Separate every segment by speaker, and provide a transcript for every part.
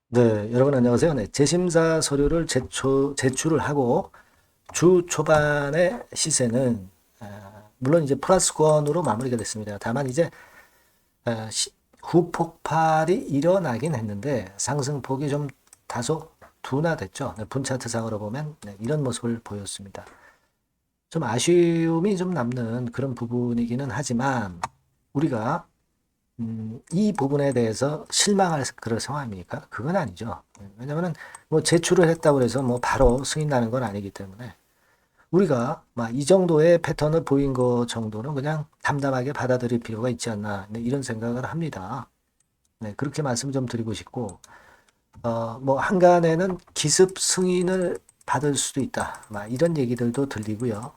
Speaker 1: 네, 여러분 안녕하세요. 네, 재심사 서류를 제출을 하고 주 초반의 시세는 물론 이제 플러스권으로 마무리가 됐습니다. 다만 이제 후폭발이 일어나긴 했는데 상승폭이 좀 다소 둔화됐죠. 네, 분차트상으로 보면 네, 이런 모습을 보였습니다. 좀 아쉬움이 좀 남는 그런 부분이기는 하지만 우리가 이 부분에 대해서 실망할 그런 상황입니까? 그건 아니죠. 왜냐면은 뭐 제출을 했다고 해서 뭐 바로 승인 나는 건 아니기 때문에 우리가 막 이 정도의 패턴을 보인 것 정도는 그냥 담담하게 받아들일 필요가 있지 않나 네, 이런 생각을 합니다. 네, 그렇게 말씀 좀 드리고 싶고 뭐 한간에는 기습 승인을 받을 수도 있다. 막 이런 얘기들도 들리고요.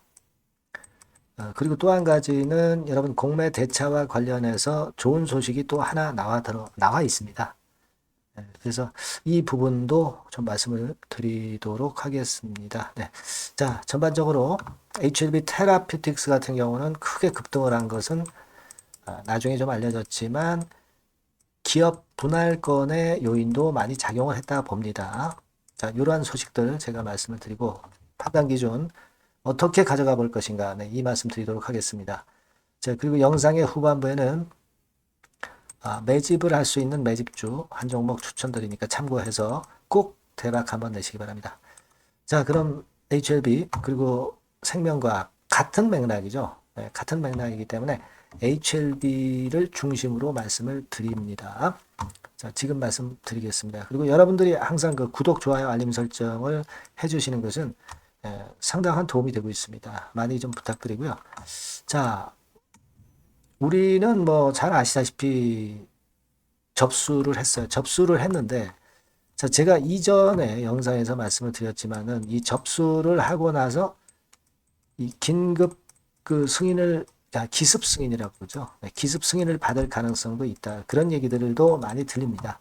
Speaker 1: 그리고 또 한 가지는 여러분 공매 대차와 관련해서 좋은 소식이 또 하나 나와 있습니다. 네, 그래서 이 부분도 좀 말씀을 드리도록 하겠습니다. 네. 자, 전반적으로 HLB 테라피틱스 같은 경우는 크게 급등을 한 것은 나중에 좀 알려졌지만 기업 분할권의 요인도 많이 작용을 했다 봅니다. 자, 이러한 소식들 제가 말씀을 드리고 판단 기준 어떻게 가져가 볼 것인가 네, 이 말씀 드리도록 하겠습니다. 자, 그리고 영상의 후반부에는 매집을 할 수 있는 매집주 한 종목 추천드리니까 참고해서 꼭 대박 한번 내시기 바랍니다. 자, 그럼 HLB 그리고 생명과학 같은 맥락이죠. 네, 같은 맥락이기 때문에 HLB를 중심으로 말씀을 드립니다. 자, 지금 말씀드리겠습니다. 그리고 여러분들이 항상 그 구독, 좋아요, 알림 설정을 해주시는 것은 상당한 도움이 되고 있습니다. 많이 좀 부탁드리고요. 자, 우리는 뭐 잘 아시다시피 접수를 했어요. 접수를 했는데, 자, 제가 이전에 영상에서 말씀을 드렸지만은 이 접수를 하고 나서 이 긴급 그 승인을, 기습 승인이라고 그러죠. 네, 기습 승인을 받을 가능성도 있다. 그런 얘기들도 많이 들립니다.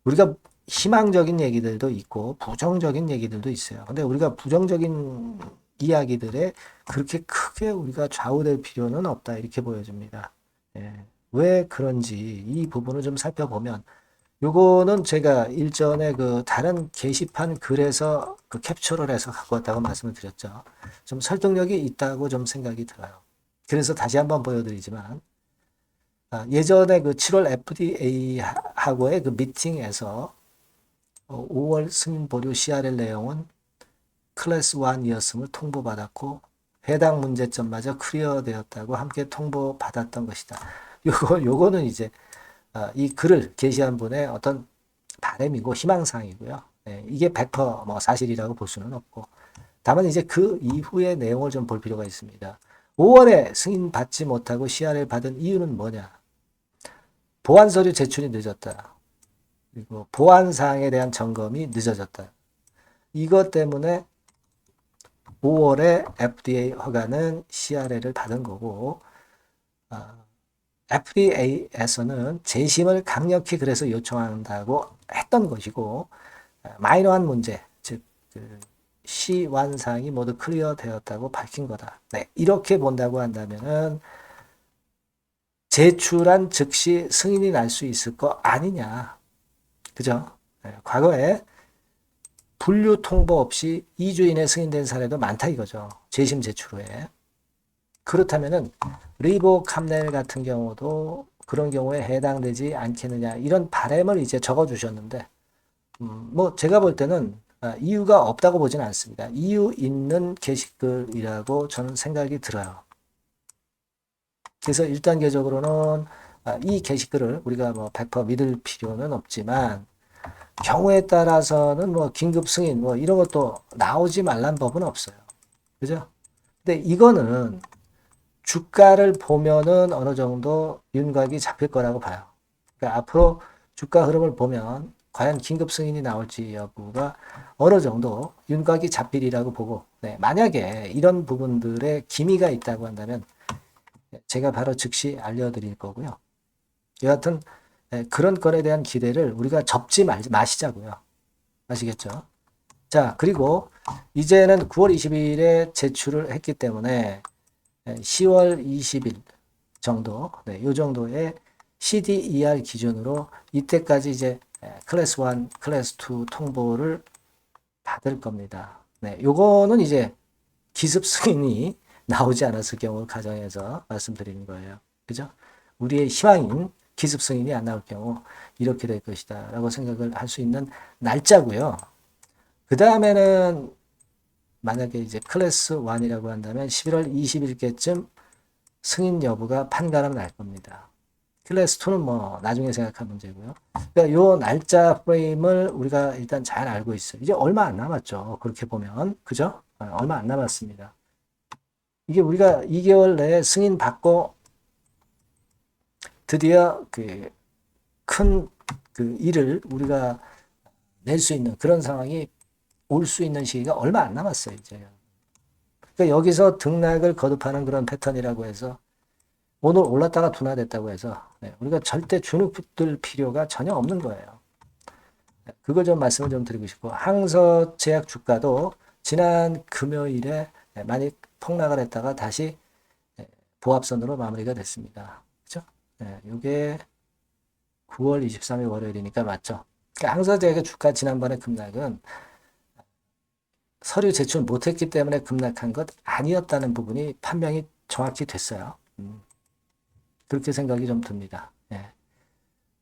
Speaker 1: 우리가 희망적인 얘기들도 있고 부정적인 얘기들도 있어요. 근데 우리가 부정적인 이야기들에 그렇게 크게 우리가 좌우될 필요는 없다. 이렇게 보여집니다. 예. 왜 그런지 이 부분을 좀 살펴보면 요거는 제가 일전에 그 다른 게시판 글에서 그 캡처를 해서 갖고 왔다고 말씀을 드렸죠. 좀 설득력이 있다고 좀 생각이 들어요. 그래서 다시 한번 보여드리지만 예전에 그 7월 FDA하고의 그 미팅에서 5월 승인 보류 CRL 내용은 클래스 1이었음을 통보받았고 해당 문제점마저 클리어되었다고 함께 통보받았던 것이다. 요거는 이제 이 글을 게시한 분의 어떤 바람이고 희망사항이고요. 네, 이게 100%뭐 사실이라고 볼 수는 없고 다만 이제 그 이후의 내용을 좀 볼 필요가 있습니다. 5월에 승인 받지 못하고 CRL 받은 이유는 뭐냐? 보안 서류 제출이 늦었다. 그리고 보안 사항에 대한 점검이 늦어졌다. 이것 때문에 5월에 FDA 허가는 CRL을 받은 거고 FDA에서는 재심을 강력히 그래서 요청한다고 했던 것이고 마이너한 문제, 즉 C1 사항이 모두 클리어 되었다고 밝힌 거다. 네, 이렇게 본다고 한다면은 제출한 즉시 승인이 날 수 있을 거 아니냐. 그죠? 네, 과거에 분류 통보 없이 2주 이내 승인된 사례도 많다 이거죠. 재심 제출 후에. 그렇다면은 리보캄넬 같은 경우도 그런 경우에 해당되지 않겠느냐 이런 바람을 이제 적어 주셨는데 뭐 제가 볼 때는 이유가 없다고 보지는 않습니다. 이유 있는 게시글이라고 저는 생각이 들어요. 그래서 1단계적으로는 이 게시글을 우리가 뭐 100% 믿을 필요는 없지만 경우에 따라서는 뭐 긴급 승인 뭐 이런 것도 나오지 말란 법은 없어요. 그죠? 근데 이거는 주가를 보면은 어느 정도 윤곽이 잡힐 거라고 봐요. 그러니까 앞으로 주가 흐름을 보면 과연 긴급 승인이 나올지 여부가 어느 정도 윤곽이 잡히리라고 보고, 네, 만약에 이런 부분들에 기미가 있다고 한다면 제가 바로 즉시 알려드릴 거고요. 여하튼 그런 건에 대한 기대를 우리가 접지 마시자고요. 아시겠죠? 자, 그리고 이제는 9월 20일에 제출을 했기 때문에 10월 20일 정도, 네, 요 정도의 CDER 기준으로 이때까지 이제 클래스 1, 클래스 2 통보를 받을 겁니다. 네, 요거는 이제 기습 승인이 나오지 않았을 경우 가정해서 말씀드리는 거예요. 그죠? 우리의 희망인 기습 승인이 안 나올 경우 이렇게 될 것이다 라고 생각을 할 수 있는 날짜고요. 그 다음에는 만약에 이제 클래스 1이라고 한다면 11월 20일께쯤 승인 여부가 판가름 날 겁니다. 클래스 2는 뭐 나중에 생각할 문제고요. 그러니까 요 날짜 프레임을 우리가 일단 잘 알고 있어요. 이제 얼마 안 남았죠. 그렇게 보면. 그죠? 얼마 안 남았습니다. 이게 우리가 2개월 내에 승인 받고 드디어 그 큰 그 일을 우리가 낼 수 있는 그런 상황이 올 수 있는 시기가 얼마 안 남았어요, 이제. 그러니까 여기서 등락을 거듭하는 그런 패턴이라고 해서 오늘 올랐다가 둔화됐다고 해서 우리가 절대 주눅들 필요가 전혀 없는 거예요. 그걸 좀 말씀을 좀 드리고 싶고, 항서제약 주가도 지난 금요일에 많이 폭락을 했다가 다시 보합선으로 마무리가 됐습니다. 그죠? 이게 9월 23일 월요일이니까 맞죠? 그러니까 항서제약의 주가 지난번에 급락은 서류 제출 못했기 때문에 급락한 것 아니었다는 부분이 판명이 정확히 됐어요. 그렇게 생각이 좀 듭니다.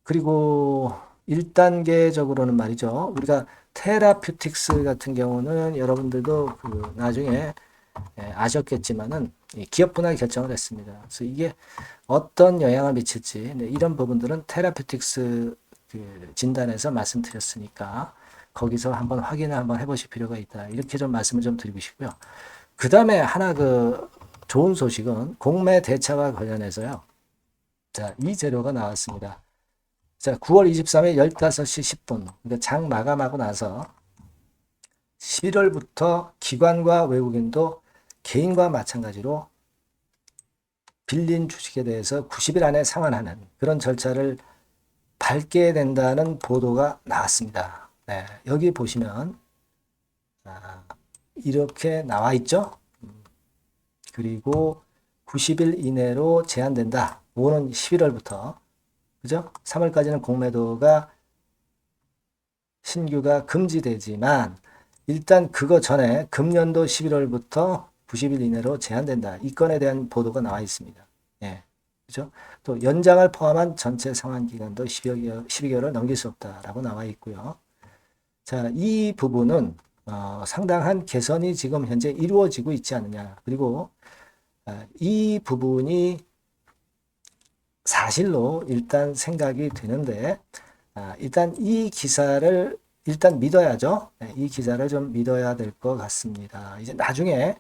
Speaker 1: 그리고 1단계적으로는 말이죠. 우리가 테라퓨틱스 같은 경우는 여러분들도 그 나중에 아셨겠지만은 기업 분할 결정을 했습니다. 그래서 이게 어떤 영향을 미칠지 이런 부분들은 테라퓨틱스 그 진단에서 말씀드렸으니까 거기서 한번 확인을 한번 해보실 필요가 있다. 이렇게 좀 말씀을 좀 드리고 싶고요. 그 다음에 하나 그 좋은 소식은 공매 대차와 관련해서요. 자, 이 재료가 나왔습니다. 자, 9월 23일 15시 10분. 그러니까 장 마감하고 나서 11월부터 기관과 외국인도 개인과 마찬가지로 빌린 주식에 대해서 90일 안에 상환하는 그런 절차를 밟게 된다는 보도가 나왔습니다. 네, 여기 보시면 이렇게 나와 있죠. 그리고 90일 이내로 제한된다. 오는 11월부터 그죠? 3월까지는 공매도가 신규가 금지되지만 일단 그거 전에 금년도 11월부터 90일 이내로 제한된다. 이 건에 대한 보도가 나와 있습니다. 예. 그죠? 또 연장을 포함한 전체 상환 기간도 12개월을 넘길 수 없다라고 나와 있고요. 자, 이 부분은 상당한 개선이 지금 현재 이루어지고 있지 않느냐. 그리고 이 부분이 사실로 일단 생각이 되는데 일단 이 기사를 일단 믿어야죠. 이 기사를 좀 믿어야 될 것 같습니다. 이제 나중에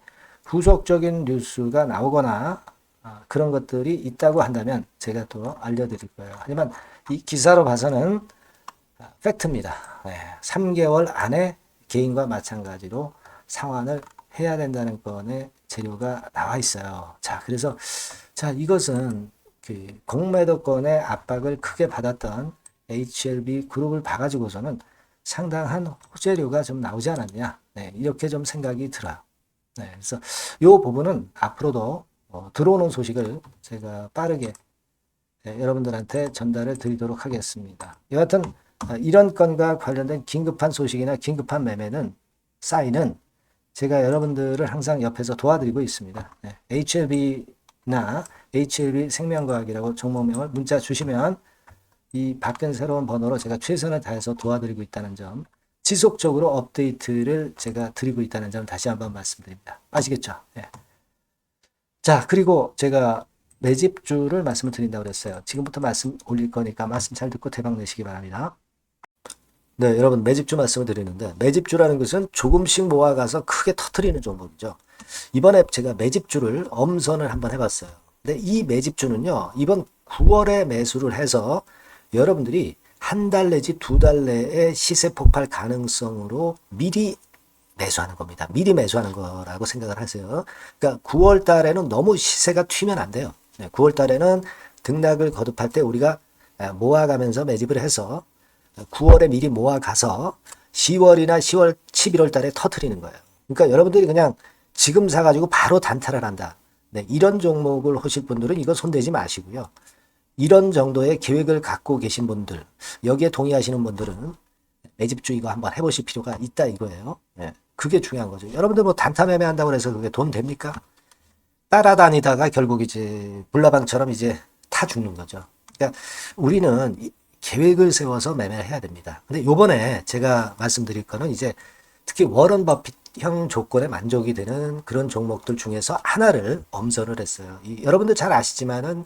Speaker 1: 후속적인 뉴스가 나오거나 그런 것들이 있다고 한다면 제가 또 알려드릴 거예요. 하지만 이 기사로 봐서는 팩트입니다. 3개월 안에 개인과 마찬가지로 상환을 해야 된다는 건의 재료가 나와 있어요. 자, 그래서 자, 이것은 그 공매도권의 압박을 크게 받았던 HLB 그룹을 봐가지고서는 상당한 호재료가 좀 나오지 않았냐. 이렇게 좀 생각이 들어요. 그래서 이 부분은 앞으로도 들어오는 소식을 제가 빠르게 여러분들한테 전달을 드리도록 하겠습니다. 여하튼 이런 건과 관련된 긴급한 소식이나 긴급한 매매는 사인은 제가 여러분들을 항상 옆에서 도와드리고 있습니다. HLB나 HLB 생명과학이라고 종목명을 문자 주시면 이 바뀐 새로운 번호로 제가 최선을 다해서 도와드리고 있다는 점, 지속적으로 업데이트를 제가 드리고 있다는 점 다시 한번 말씀드립니다. 아시겠죠? 자, 그리고 제가 매집주를 말씀을 드린다고 그랬어요. 지금부터 말씀 올릴 거니까 말씀 잘 듣고 대박 내시기 바랍니다. 네, 여러분 매집주 말씀을 드리는데 매집주라는 것은 조금씩 모아가서 크게 터트리는 종목이죠. 이번에 제가 매집주를 엄선을 한번 해봤어요. 근데 이 매집주는요, 이번 9월에 매수를 해서 여러분들이 한 달 내지 2달 내에 시세 폭발 가능성으로 미리 매수하는 겁니다. 미리 매수하는 거라고 생각을 하세요. 그러니까 9월 달에는 너무 시세가 튀면 안 돼요. 9월 달에는 등락을 거듭할 때 우리가 모아가면서 매집을 해서 9월에 미리 모아가서 10월이나 10월, 11월 달에 터트리는 거예요. 그러니까 여러분들이 그냥 지금 사가지고 바로 단타를 한다. 이런 종목을 하실 분들은 이거 손대지 마시고요. 이런 정도의 계획을 갖고 계신 분들, 여기에 동의하시는 분들은 매집주 이거 한번 해보실 필요가 있다 이거예요. 예, 그게 중요한 거죠. 여러분들 뭐 단타 매매한다고 해서 그게 돈 됩니까? 따라다니다가 결국 이제 불나방처럼 이제 타 죽는 거죠. 그러니까 우리는 계획을 세워서 매매를 해야 됩니다. 근데 요번에 제가 말씀드릴 거는 이제 특히 워런 버핏형 조건에 만족이 되는 그런 종목들 중에서 하나를 엄선을 했어요. 여러분들 잘 아시지만은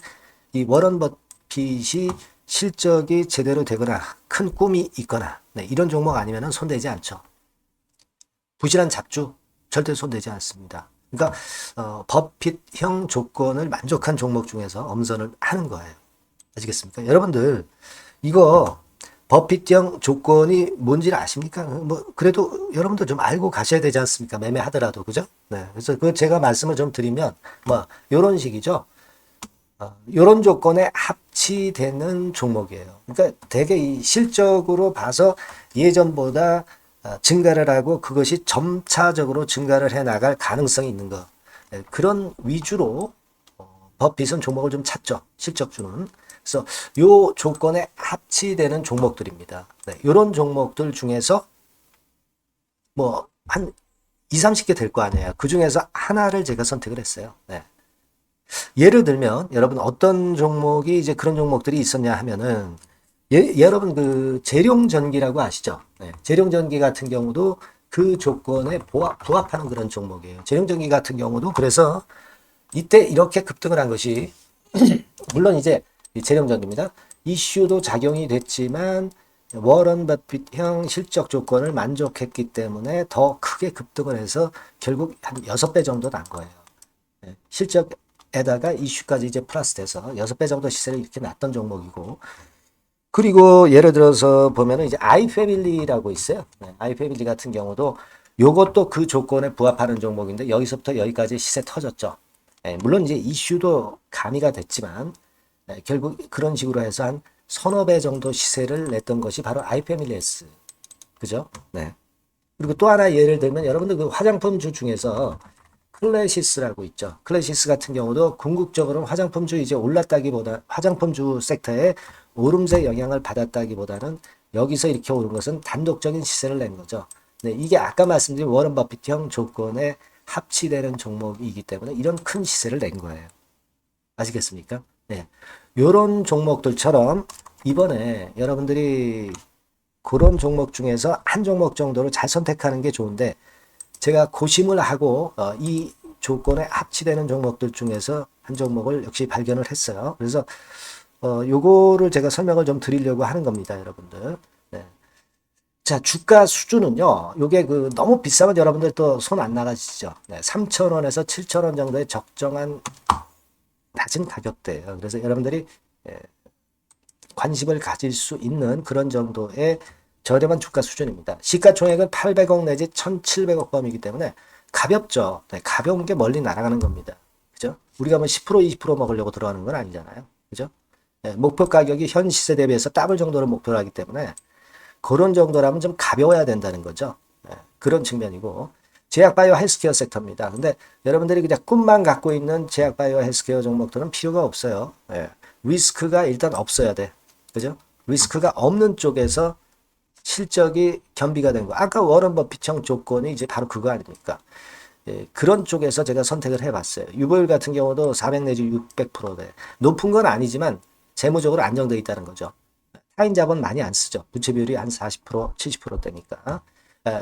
Speaker 1: 이 워런 버핏이 실적이 제대로 되거나 큰 꿈이 있거나 네, 이런 종목 아니면은 손대지 않죠. 부실한 잡주 절대 손대지 않습니다. 그러니까 버핏형 조건을 만족한 종목 중에서 엄선을 하는 거예요. 아시겠습니까? 여러분들 이거 버핏형 조건이 뭔지를 아십니까? 뭐 그래도 여러분들 좀 알고 가셔야 되지 않습니까? 매매하더라도 그죠? 네. 그래서 그 제가 말씀을 좀 드리면 뭐 이런 식이죠. 이런 조건에 합치되는 종목이에요. 그러니까 되게 이 실적으로 봐서 예전보다 증가를 하고 그것이 점차적으로 증가를 해 나갈 가능성이 있는 거. 네, 그런 위주로 버핏은 종목을 좀 찾죠. 실적주는. 그래서 요 조건에 합치되는 종목들입니다. 네, 이런 종목들 중에서 뭐 한 2, 30개 될 거 아니에요. 그 중에서 하나를 제가 선택을 했어요. 네. 예를 들면 여러분 어떤 종목이 이제 그런 종목들이 있었냐 하면은 여러분 그 재룡전기라고 아시죠? 네. 재룡전기 같은 경우도 그 조건에 부합하는 그런 종목이에요. 재룡전기 같은 경우도 그래서 이때 이렇게 급등을 한 것이 물론 이제 재룡전기입니다. 이슈도 작용이 됐지만 워런 버핏형 실적 조건을 만족했기 때문에 더 크게 급등을 해서 결국 한 6배 정도 난 거예요. 네. 실적에다가 이슈까지 이제 플러스 돼서 6배 정도 시세를 이렇게 났던 종목이고 그리고 예를 들어서 보면은 이제 아이패밀리라고 있어요. 네, 아이패밀리 같은 경우도 요것도 그 조건에 부합하는 종목인데 여기서부터 여기까지 시세 터졌죠. 네, 물론 이제 이슈도 가미가 됐지만 네, 결국 그런 식으로 해서 한 서너 배 정도 시세를 냈던 것이 바로 아이패밀리스. 그죠? 네. 그리고 또 하나 예를 들면 여러분들 그 화장품주 중에서 클래시스라고 있죠. 클래시스 같은 경우도 궁극적으로 화장품주 이제 올랐다기보다 화장품주 섹터에 오름세 영향을 받았다기보다는 여기서 이렇게 오른 것은 단독적인 시세를 낸 거죠. 네, 이게 아까 말씀드린 워런 버핏형 조건에 합치되는 종목이기 때문에 이런 큰 시세를 낸 거예요. 아시겠습니까? 네. 요런 종목들처럼 이번에 여러분들이 그런 종목 중에서 한 종목 정도를 잘 선택하는 게 좋은데 제가 고심을 하고 이 조건에 합치되는 종목들 중에서 한 종목을 역시 발견을 했어요. 그래서 요거를 제가 설명을 좀 드리려고 하는 겁니다, 여러분들. 네. 자, 주가 수준은요. 요게 그 너무 비싸면 여러분들 또 손 안 나가시죠. 네, 3,000원에서 7,000원 정도의 적정한 낮은 가격대예요. 그래서 여러분들이 관심을 가질 수 있는 그런 정도의 저렴한 주가 수준입니다. 시가총액은 800억 내지 1,700억 범이기 때문에 가볍죠. 네, 가벼운 게 멀리 날아가는 겁니다. 그죠? 우리가 뭐 10% 20% 먹으려고 들어가는 건 아니잖아요. 그죠? 네, 목표 가격이 현 시세 대비해서 더블 정도를 목표로 하기 때문에 그런 정도라면 좀 가벼워야 된다는 거죠. 네, 그런 측면이고 제약바이오 헬스케어 섹터입니다. 근데 여러분들이 그냥 꿈만 갖고 있는 제약바이오 헬스케어 종목들은 필요가 없어요. 네, 리스크가 일단 없어야 돼. 그죠? 리스크가 없는 쪽에서 실적이 겸비가 된 거. 아까 워런 버핏형 조건이 이제 바로 그거 아닙니까? 예, 그런 쪽에서 제가 선택을 해봤어요. 유보율 같은 경우도 400 내지 600%대. 높은 건 아니지만 재무적으로 안정되어 있다는 거죠. 타인 자본 많이 안 쓰죠. 부채 비율이 한 40%, 70%대니까.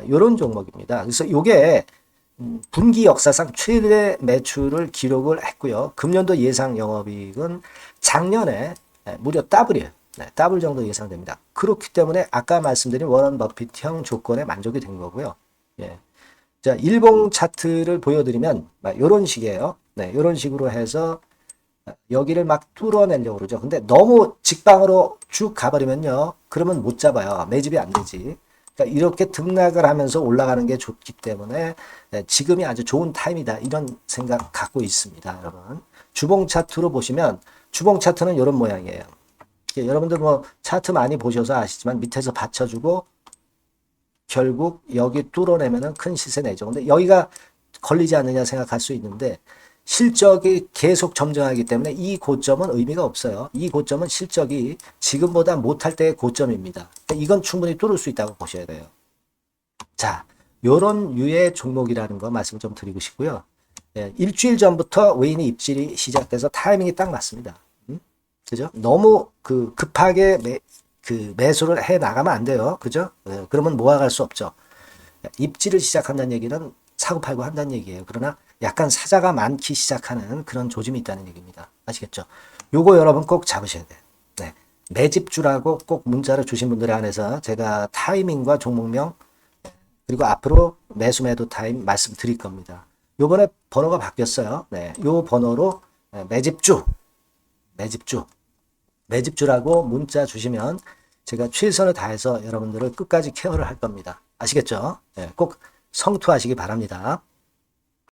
Speaker 1: 이런 종목입니다. 그래서 요게 분기 역사상 최대 매출을 기록을 했고요. 금년도 예상 영업이익은 작년에 무려 더블이에요. 네, 더블 정도 예상됩니다. 그렇기 때문에 아까 말씀드린 워런 버핏형 조건에 만족이 된 거고요. 예. 자, 일봉 차트를 보여드리면 이런 식이에요. 네, 이런 식으로 해서 여기를 막 뚫어내려고 그러죠. 근데 너무 직방으로 쭉 가버리면요. 그러면 못 잡아요. 매집이 안 되지. 그러니까 이렇게 등락을 하면서 올라가는 게 좋기 때문에 지금이 아주 좋은 타임이다. 이런 생각 갖고 있습니다. 여러분. 주봉 차트로 보시면 주봉 차트는 이런 모양이에요. 여러분들 뭐 차트 많이 보셔서 아시지만 밑에서 받쳐주고 결국 여기 뚫어내면은 큰 시세 내죠. 근데 여기가 걸리지 않느냐 생각할 수 있는데 실적이 계속 점증하기 때문에 이 고점은 의미가 없어요. 이 고점은 실적이 지금보다 못할 때의 고점입니다. 이건 충분히 뚫을 수 있다고 보셔야 돼요. 자, 요런 유의 종목이라는 거 말씀 좀 드리고 싶고요. 예, 일주일 전부터 외인의 입질이 시작돼서 타이밍이 딱 맞습니다. 그죠? 너무 급하게 매수를 해 나가면 안 돼요. 그죠? 예, 그러면 모아갈 수 없죠. 입질을 시작한다는 얘기는 사고 팔고 한다는 얘기예요. 그러나 약간 사자가 많기 시작하는 그런 조짐이 있다는 얘기입니다. 아시겠죠? 요거 여러분 꼭 잡으셔야 돼요. 네. 매집주라고 꼭 문자를 주신 분들에 한해서 제가 타이밍과 종목명 그리고 앞으로 매수 매도 타임 말씀드릴 겁니다. 요번에 번호가 바뀌었어요. 네. 요 번호로 매집주라고 문자 주시면 제가 최선을 다해서 여러분들을 끝까지 케어를 할 겁니다. 아시겠죠? 네. 꼭 성투하시기 바랍니다.